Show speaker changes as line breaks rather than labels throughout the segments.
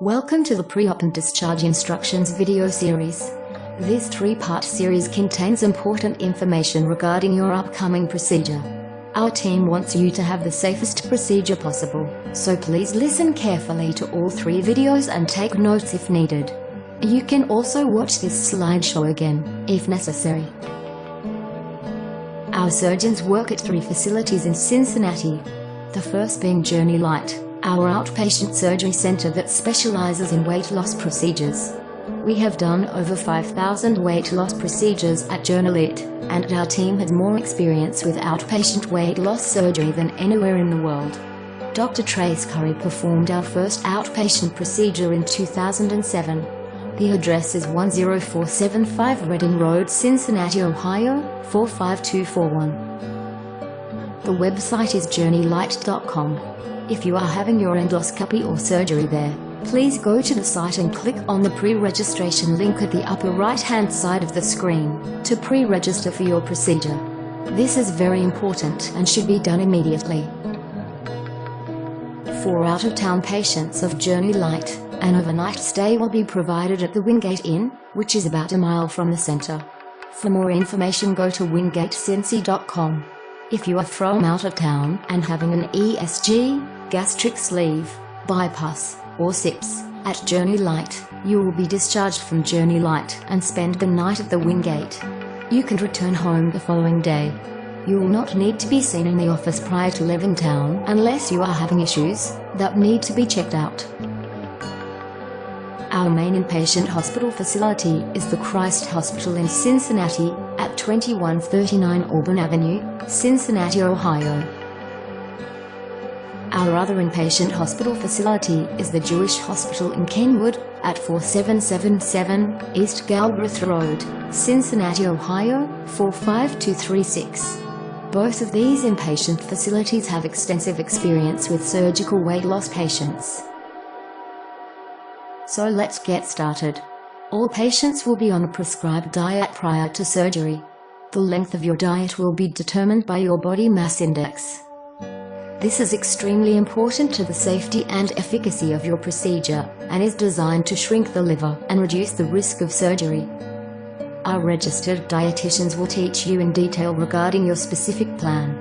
Welcome to the Pre-Op and Discharge Instructions video series. This three-part series contains important information regarding your upcoming procedure. Our team wants you to have the safest procedure possible, so please listen carefully to all three videos and take notes if needed. You can also watch this slideshow again, if necessary. Our surgeons work at 3 facilities in Cincinnati. The first being JourneyLite, our outpatient surgery center that specializes in weight loss procedures. We have done over 5,000 weight loss procedures at JourneyLite, and our team has more experience with outpatient weight loss surgery than anywhere in the world. Dr. Trace Curry performed our first outpatient procedure in 2007. The address is 10475 Reading Road, Cincinnati, Ohio, 45241. The website is JourneyLite.com. If you are having your endoscopy or surgery there, please go to the site and click on the pre-registration link at the upper right-hand side of the screen to pre-register for your procedure. This is very important and should be done immediately. For out-of-town patients of JourneyLite, an overnight stay will be provided at the Wingate Inn, which is about a mile from the center. For more information, go to wingatecincy.com. If you are from out of town and having an ESG, gastric sleeve, bypass, or SIPS, at JourneyLite, you will be discharged from JourneyLite and spend the night at the Wingate. You can return home the following day. You will not need to be seen in the office prior to leaving town unless you are having issues that need to be checked out. Our main inpatient hospital facility is the Christ Hospital in Cincinnati, at 2139 Auburn Avenue, Cincinnati, Ohio. Our other inpatient hospital facility is the Jewish Hospital in Kenwood, at 4777 East Galbraith Road, Cincinnati, Ohio, 45236. Both of these inpatient facilities have extensive experience with surgical weight loss patients. So let's get started. All patients will be on a prescribed diet prior to surgery. The length of your diet will be determined by your body mass index. This is extremely important to the safety and efficacy of your procedure, and is designed to shrink the liver and reduce the risk of surgery. Our registered dietitians will teach you in detail regarding your specific plan.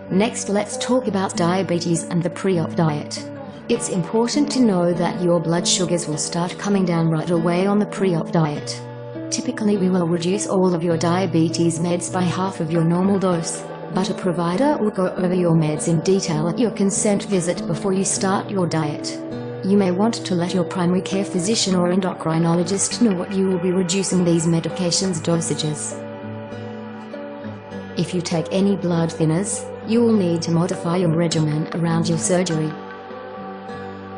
Next, let's talk about diabetes and the pre-op diet. It's important to know that your blood sugars will start coming down right away on the pre-op diet. Typically, we will reduce all of your diabetes meds by half of your normal dose, but a provider will go over your meds in detail at your consent visit before you start your diet. You may want to let your primary care physician or endocrinologist know what you will be reducing these medications' dosages. If you take any blood thinners, you will need to modify your regimen around your surgery.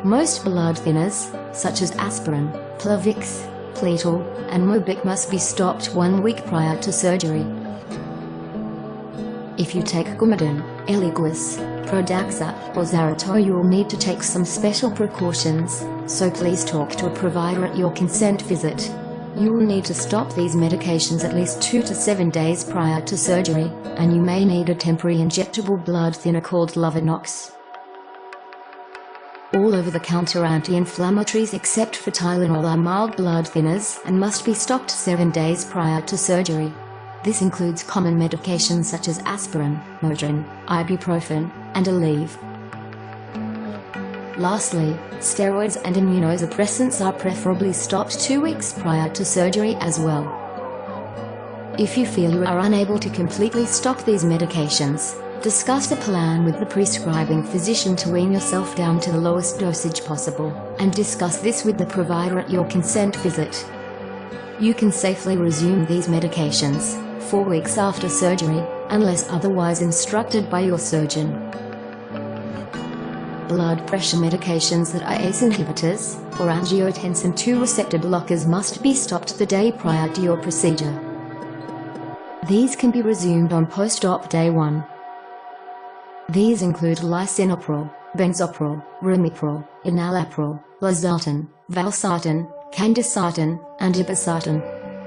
Most blood thinners, such as aspirin, Plavix, Pletal, and Mobic, must be stopped 1 week prior to surgery. If you take Coumadin, Eliquis, Prodaxa, or Zarator, you will need to take some special precautions, so please talk to a provider at your consent visit. You will need to stop these medications at least 2 to 7 days prior to surgery, and you may need a temporary injectable blood thinner called Lovenox. All over-the-counter anti-inflammatories except for Tylenol are mild blood thinners and must be stopped 7 days prior to surgery. This includes common medications such as aspirin, Motrin, ibuprofen, and Aleve. Lastly, steroids and immunosuppressants are preferably stopped 2 weeks prior to surgery as well. If you feel you are unable to completely stop these medications, discuss a plan with the prescribing physician to wean yourself down to the lowest dosage possible, and discuss this with the provider at your consent visit. You can safely resume these medications 4 weeks after surgery, unless otherwise instructed by your surgeon. Blood pressure medications that are ACE inhibitors, or angiotensin II receptor blockers, must be stopped the day prior to your procedure. These can be resumed on post-op day 1. These include lisinopril, benzopril, ramipril, enalapril, losartan, valsartan, candesartan, and irbesartan.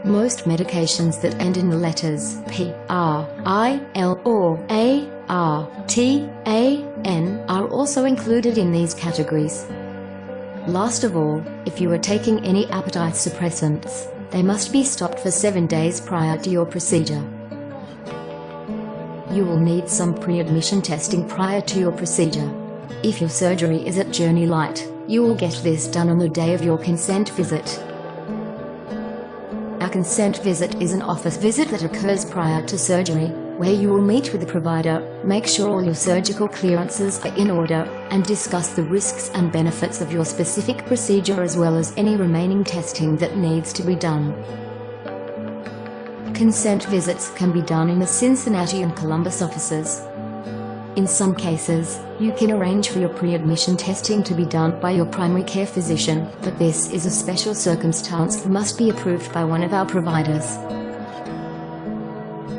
Most medications that end in the letters P, R, I, L, or A, R, T, A, N are also included in these categories. Last of all, if you are taking any appetite suppressants, they must be stopped for 7 days prior to your procedure. You will need some pre-admission testing prior to your procedure. If your surgery is at JourneyLite, you will get this done on the day of your consent visit. A consent visit is an office visit that occurs prior to surgery, where you will meet with the provider, make sure all your surgical clearances are in order, and discuss the risks and benefits of your specific procedure as well as any remaining testing that needs to be done. Consent visits can be done in the Cincinnati and Columbus offices. In some cases, you can arrange for your pre-admission testing to be done by your primary care physician, but this is a special circumstance that must be approved by one of our providers.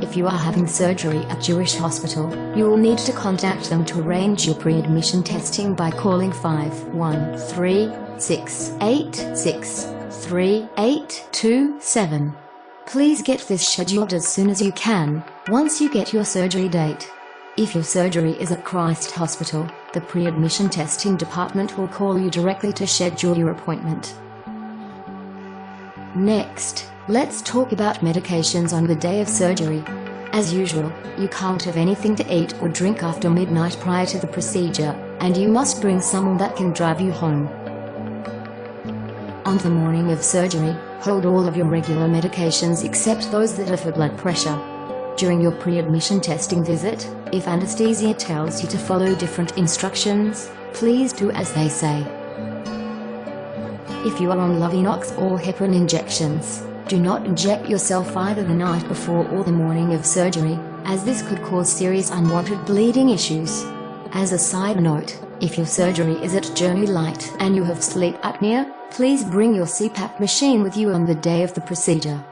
If you are having surgery at Jewish Hospital, you will need to contact them to arrange your pre-admission testing by calling 513-686-3827. Please get this scheduled as soon as you can, once you get your surgery date. If your surgery is at Christ Hospital, the pre-admission testing department will call you directly to schedule your appointment. Next, let's talk about medications on the day of surgery. As usual, you can't have anything to eat or drink after midnight prior to the procedure, and you must bring someone that can drive you home. On the morning of surgery, hold all of your regular medications except those that are for blood pressure. During your pre-admission testing visit, if anesthesia tells you to follow different instructions, please do as they say. If you are on Lovenox or heparin injections, do not inject yourself either the night before or the morning of surgery, as this could cause serious unwanted bleeding issues. As a side note, if your surgery is at JourneyLite and you have sleep apnea, please bring your CPAP machine with you on the day of the procedure.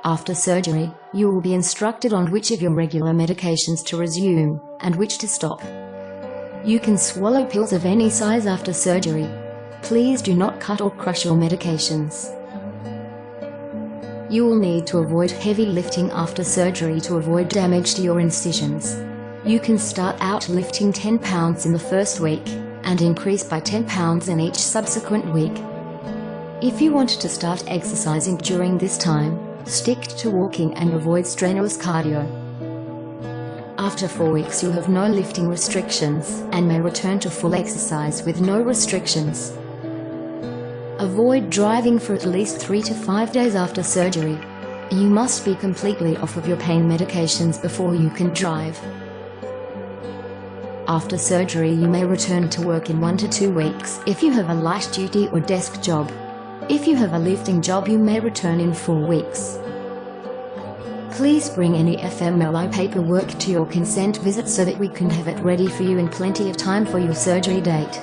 After surgery, you will be instructed on which of your regular medications to resume, and which to stop. You can swallow pills of any size after surgery. Please do not cut or crush your medications. You will need to avoid heavy lifting after surgery to avoid damage to your incisions. You can start out lifting 10 pounds in the first week, and increase by 10 pounds in each subsequent week. If you want to start exercising during this time, stick to walking and avoid strenuous cardio. After 4 weeks you have no lifting restrictions, and may return to full exercise with no restrictions. Avoid driving for at least 3 to 5 days after surgery. You must be completely off of your pain medications before you can drive. After surgery you may return to work in 1 to 2 weeks if you have a light duty or desk job. If you have a lifting job you may return in 4 weeks. Please bring any FMLA paperwork to your consent visit so that we can have it ready for you in plenty of time for your surgery date.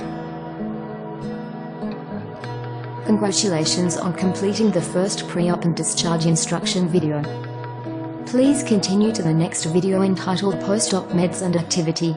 Congratulations on completing the first pre-op and discharge instruction video. Please continue to the next video entitled Post-op Meds and Activity.